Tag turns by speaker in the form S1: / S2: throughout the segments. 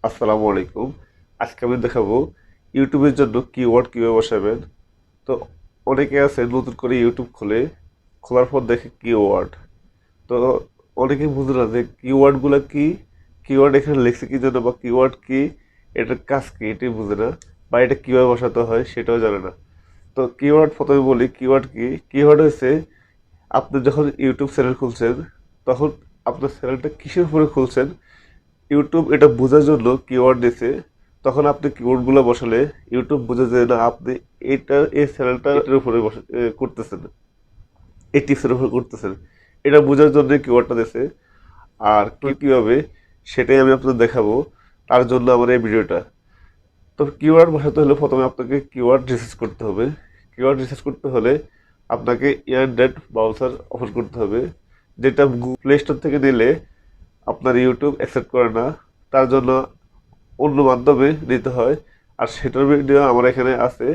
S1: আসসালামু আলাইকুম। আজকে আমি দেখাবো ইউটিউবের জন্য কিওয়ার্ড কিভাবে বসাবেন। তো অনেকে আছে নতুন করে ইউটিউব খোলার পর দেখে কিওয়ার্ড। তো অনেকে বুঝে না যে কিওয়ার্ডগুলো কি, কিওয়ার্ড এখানে লেখছে কি জন্য বা কিওয়ার্ড কি, এটার কাজ কি এটাই বুঝে না, বা এটা কিভাবে বসাতে হয় সেটাও জানে না। তো কিওয়ার্ড প্রথমে বলি কিওয়ার্ড কি। কিওয়ার্ড হচ্ছে আপনি যখন ইউটিউব চ্যানেল খুলছেন তখন আপনার চ্যানেলটা কিসের উপরে খুলছেন, ইউটিউব এটা বোঝার জন্য কিওয়ার্ড দিছে। তখন আপনি কিওয়ার্ডগুলো বসালে ইউটিউব বুঝে যে না আপনি এই চ্যানেলটা এটার উপরে করতেছেন, এই টিপসের উপরে করতেছেন। এটা বোঝার জন্য কিওয়ার্ডটা দিছে। আর কিভাবে সেটাই আমি আপনাদের দেখাবো, তার জন্য আমার এই ভিডিওটা। তো কিওয়ার্ড বসাতে হলে প্রথমে আপনাকে কিওয়ার্ড রিসার্চ করতে হবে। কিওয়ার্ড রিসার্চ করতে হলে আপনাকে ইয়ারনেট ব্রাউজার ওপেন করতে হবে, যেটা প্লে স্টোর থেকে নিলে আপনার ইউটিউব অ্যাকসেপ্ট করে না। তার জন্য অন্য মাধ্যমে নিতে হয়। আর সেটার ভিডিও আমার এখানে আছে,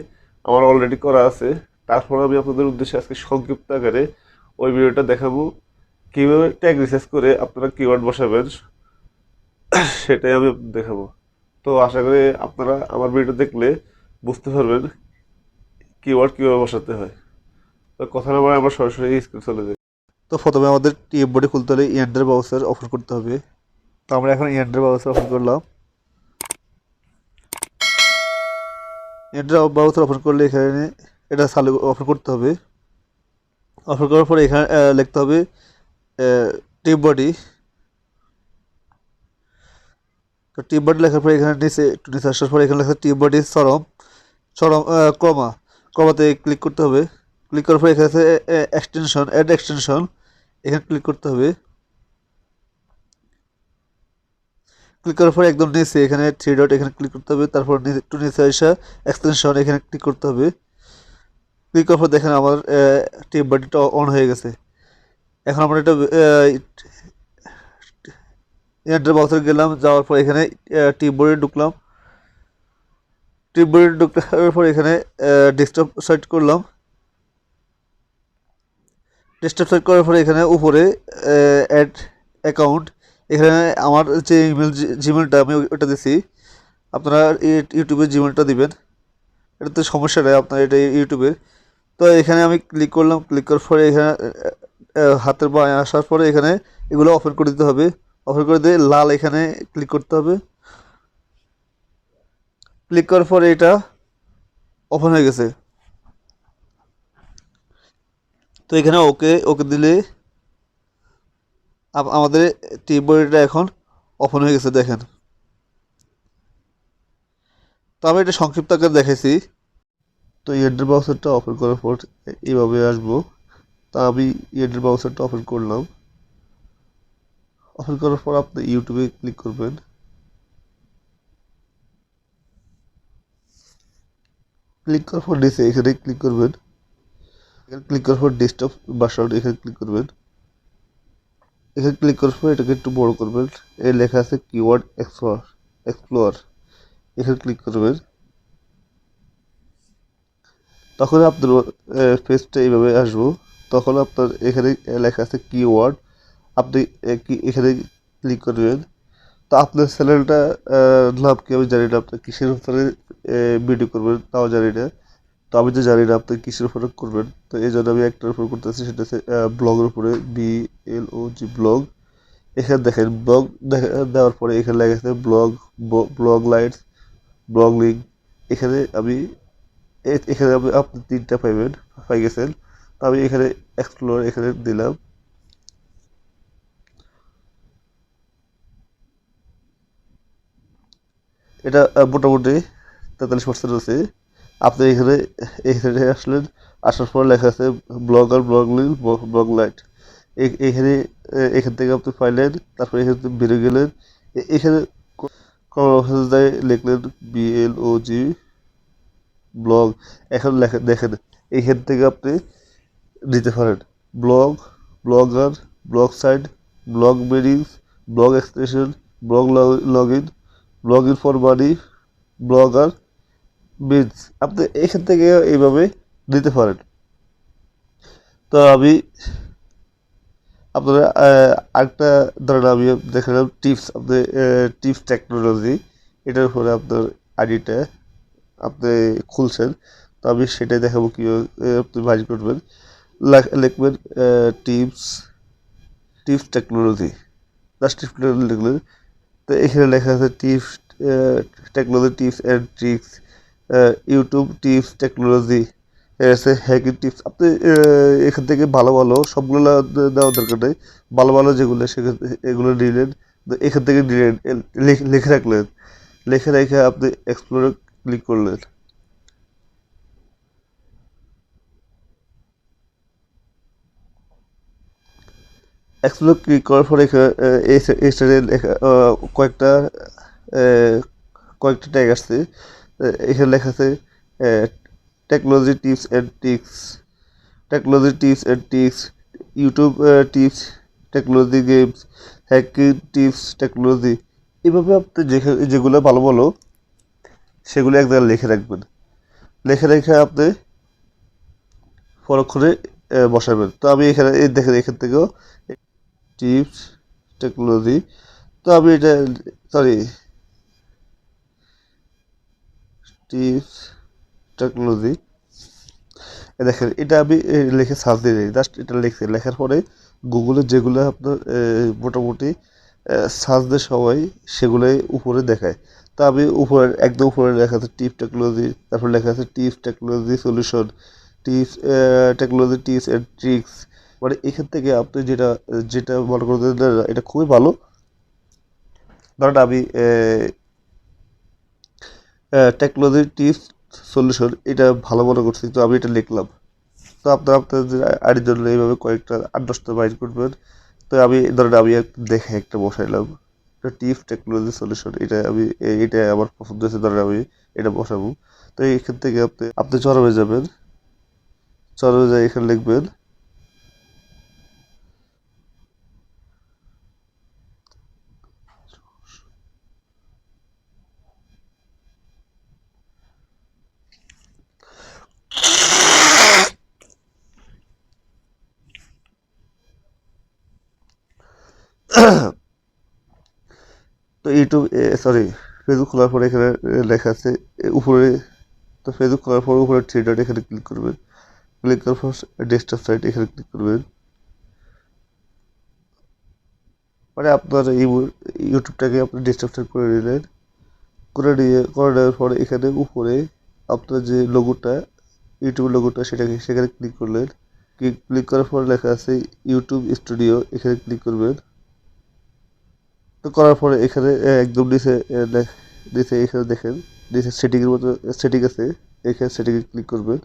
S1: আমার অলরেডি করা আছে। তারপর আমি আপনাদের উদ্দেশ্যে আজকে সংক্ষিপ্ত আকারে ওই ভিডিওটা দেখাবো, কীভাবে ট্যাগ রিসার্চ করে আপনারা কিওয়ার্ড বসাবেন সেটাই আমি আপনাদের দেখাবো। তো আশা করি আপনারা আমার ভিডিও দেখলে বুঝতে পারবেন কিওয়ার্ড কীভাবে বসাতে হয়। তো কথা না বলে আমরা সরাসরি স্ক্রিন চলে যাই। তো প্রথমে আমাদের টিএম বোর্ডে খুলতে হলে ইয়ান্ডার ব্রাউজার ওপেন করতে হবে। তো আমরা এখন ইয়ান্ডার ব্রাউজার ওপেন করলাম। ইয়ান্ডার ব্রাউজার ওপেন করলে এখানে এটা চালু ওপেন করতে হবে। ওপেন করার পরে এখানে লিখতে হবে টিম বডি। তো টিম বডি লেখার পরে এখানে নিচে একটু নিচে আসার পরে এখানে লেখা টিম বডি চরম চরম ক্রমাতে ক্লিক করতে হবে। ক্লিক করার পরে এখানে আছে এক্সটেনশন, অ্যাড এক্সটেনশন, এখানে ক্লিক করতে হবে। ক্লিক করার পরে একদম নিচে এখানে থ্রি ডট, এখানে ক্লিক করতে হবে। তারপর একটু নিচে আসা এক্সটেনশন, এখানে ক্লিক করতে হবে। ক্লিক করার পর দেখেন আমার টিম বডিটা অন হয়ে গেছে। এখন আমরা এটা এন্টার বক্সে গেলাম, যাওয়ার পর এখানে টিম বোর্ডে ঢুকলাম। টিম বোর্ডে ঢুকার পর এখানে ডেস্কটপ সেট করলাম। ডেস্কটপ সেট করার পরে এখানে উপরে অ্যাড অ্যাকাউন্ট, এখানে আমার যে ইমেল জিমেলটা আমি ওটা দিছি, আপনারা ইউটিউবের জিমেলটা দিবেন। এটা তো সমস্যা নেই, আপনার এটা ইউটিউবের। তো এখানে আমি ক্লিক করলাম। ক্লিক করার পরে এখানে হাতের বাঁয়ে আসার পরে এখানে এগুলো ওপেন করে দিতে হবে। ওপেন করে দিয়ে লাল এখানে ক্লিক করতে হবে। ক্লিক করার পরে এটা ওপেন হয়ে গেছে। তো এখানে ওকে ওকে দিলে আমাদের টিম বডিটা এখন ওপেন হয়ে গেছে দেখেন। তো আমি এটা সংক্ষিপ্ত আকারে দেখাইছি। তো এন্টার ব্রাউজারটা ওপেন করার পর এইভাবে আসবো। তা আমি এন্টার ব্রাউজারটা ওপেন করলাম। ওপেন করার পর আপনি ইউটিউবে ক্লিক করবেন। ক্লিক করার পর নিচে এখানে ক্লিক করবেন। এখানে ক্লিক করার পর ডেস্কটপ ভার্সন এখানে ক্লিক করবেন। এখানে ক্লিক করার পর এটাকে একটু বড় করবেন। এর লেখা আছে কিওয়ার্ড এক্সপ্লোর, এখানে ক্লিক করবেন। তখন আপনার পেজটা এইভাবে আসবো। তখন আপনার এখানে লেখা আছে কিওয়ার্ড, আপনি এখানে ক্লিক করবেন। তো আপনার চ্যানেলটা নাম কি আমি জানি না, আপনার কিসের উপরে ভিডিও করবেন তাও জানি না। তো আমি তো জানি না আপনি কিসের উপরে করবেন, তো এই জন্য আমি একটার উপর করতেছি, সেটা হচ্ছে ব্লগের উপরে, BLOG ব্লগ। এখানে দেখেন ব্লগ দেওয়ার পরে এখানে লেখা আছে blog, blog lights, blog link. এখানে আমি এখানে আপনি তিনটা পাইবেন, পাই গেছেন। তো আমি এখানে এক্সপ্লোর এখানে দিলাম। এটা মোটামুটি 43% আছে। আপনি এখানে এখানে আসলেন, আসার পর লেখা আছে ব্লগ আর ব্লগ লিঙ্ক, ব্লগ লাইট। এখানে এখান থেকে আপনি পাইলেন। তারপরে এখানে বেরিয়ে গেলেন। এখানে লিখলেন BLOG ব্লগ। এখন লেখা দেখেন, এইখান থেকে আপনি দিতে পারেন blog, blogger, blog site, blog meanings, blog expression, blog log in, blog in for money, blogger means. আপনি এখান থেকে এইভাবে দিতে পারেন। তো আমি আপনারা আরেকটা ধরেন আমি দেখালাম টিপস, আপনি টিপস টেকনোলজি। এটার উপরে আপনার আইডিটা আপনি খুলছেন। তো আমি সেটাই দেখাবো কীভাবে আপনি বাইর করবেন। লিখবেন tips tips technology, just tips technology লিখলেন। তো এখানে লেখা আছে tips technology tips and tricks, YouTube tips technology, আছে হ্যাকিং টিপস। আপনি এখান থেকে ভালো ভালো সবগুলো দেওয়ার দরকার নেই, ভালো ভালো যেগুলো সেখান এগুলো নিলেন। তো এখান থেকে নিলেন, লিখে রাখলেন, লিখে রেখে আপনি এক্সপ্লোরে ক্লিক করলেন। এক্সপ্লোর ক্লিক করার পরে এখানে এই সাইডে লেখা কয়েকটা আহ, কয়েকটা ট্যাগ আসছে। এখানে লেখা আছে technology tips and tricks, technology tips and tricks, YouTube tips technology, games, hacking tips technology. এইভাবে আপনি যেগুলো ভালো ভালো সেগুলো এক জায়গায় লিখে রাখবেন। লিখে রেখে আপনি পরক্ষণে বসাবেন। তো আমি এখানে এই দেখেন এখান থেকেও টিপস টেকনোলজি। তো আমি এটা, সরি, টিপস টেকনোলজি, দেখেন এটা আমি লিখে সার্চ দিয়ে দিই, জাস্ট এটা লিখছি, লেখার পরে গুগলে যেগুলো আপনার মোটামুটি সার্চ দিয়ে সবাই সেগুলোই উপরে দেখায়। তো আমি উপরে একদম উপরে লেখা আছে টিপস টেকনোলজি, তারপর লেখা আছে tips technology solution, tips technology tips and tricks. মানে এখান থেকে আপনি যেটা যেটা মনে করতেন না, এটা খুবই ভালো। ধরেন আমি টেকনোলজি টিপস সলিউশন এটা ভালো মনে করছি, তো আমি এটা লিখলাম। তো আপনার আপনাদের আইডির জন্য এইভাবে কয়েকটা 8-10টা বাইর করবেন। তো আমি ধরেন আমি দেখে একটা বসাইলাম, একটা টিপস টেকনোলজি সলিউশন, এটা আমি এটা আমার পছন্দ হয়েছে, ধরেন আমি এটা বসাবো। তো এখান থেকে আপনি আপনি চরমে যাবেন, চরমে যাই এখানে লিখবেন তো ইউটিউব, সরি, ফেসবুক খোলার পরে এখানে লেখা আছে উপরে। তো ফেসবুক খোলার পর উপরে থ্রি ডট এখানে ক্লিক করবেন, ক্লিক করার পর ডেস্কটপ সাইট এখানে ক্লিক করবেন। মানে আপনার এই ইউটিউবটাকে আপনি ডেস্কটপ সাইট করে নিলেন, করে নেওয়ার পরে এখানে উপরে আপনার যে লোগোটা, ইউটিউব লোগোটা, সেটাকে সেখানে ক্লিক করলেন। ক্লিক করার পর লেখা আছে ইউটিউব স্টুডিও, এখানে ক্লিক করবেন। তো করার পরে এখানে একদম নিচে নিচে এখানে দেখেন নিচে সেটিংয়ের মতো সেটিং আছে, এখানে সেটিংয়ে ক্লিক করবেন।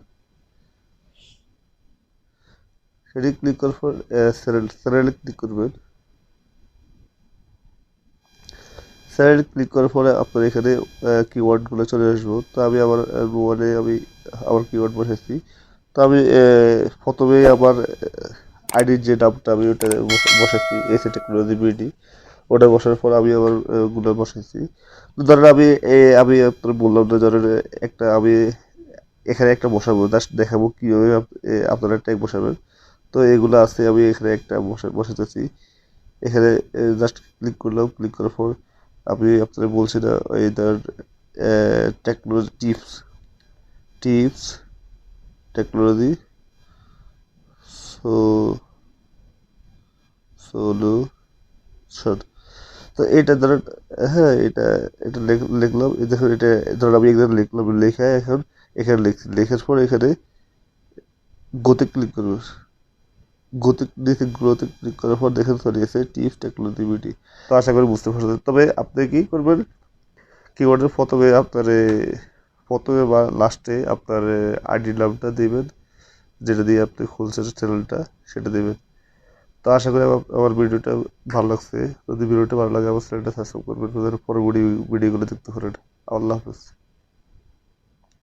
S1: সেটিং ক্লিক করার পর চ্যানেলে ক্লিক করবেন। চ্যানেলে ক্লিক করার পরে আপনার এখানে কিওয়ার্ডগুলো চলে আসবো। তো আমি আমার মোবাইলে আমি আমার কিওয়ার্ড বসাইছি। তো আমি প্রথমে আমার আইডির যে নামটা আমি ওটা বসাইছি এসে টেকনোলজি বিডি, ওটা বসার পর আমি আমার গুলো বসাইছি। তো ধরেন আমি আপনার বললাম না, ধরেন একটা আমি এখানে একটা বসাবো, জাস্ট দেখাবো কীভাবে আপনারা ট্যাগ বসাবেন। তো এগুলো আছে, আমি এখানে একটা বসাতেছি। এখানে জাস্ট ক্লিক করলাম, ক্লিক করার পর আমি আপনাদের বলছি না এই ধর technology tips, tips technology so solution. তো এটা ধরেন, হ্যাঁ, এটা এটা লিখলাম, এই দেখুন এটা ধরেন আমি এখানে লিখলাম, লেখা এখন এখানে লিখছি, লেখার পর এখানে গোতে ক্লিক করবো, গতি নিচে গ্রোতে ক্লিক করার পর দেখেন চলে গেছে টিপস টেকনোলজি বিডি। তো আশা করি বুঝতে পারছেন। তবে আপনি কি করবেন, কিবোর্ডের প্রথমে বা লাস্টে আপনার আইডি নামটা দিবেন, যেটা দিয়ে আপনি খুলছেন চ্যানেলটা, সেটা দিবেন। তো আশা করি আমার ভিডিওটা ভালো লাগছে। যদি ভিডিওটা ভালো লাগে আমার চ্যানেলটা সাবস্ক্রাইব করবেন, পরবর্তী ভিডিওগুলো দেখতে পারেন। আল্লাহ হাফেজ।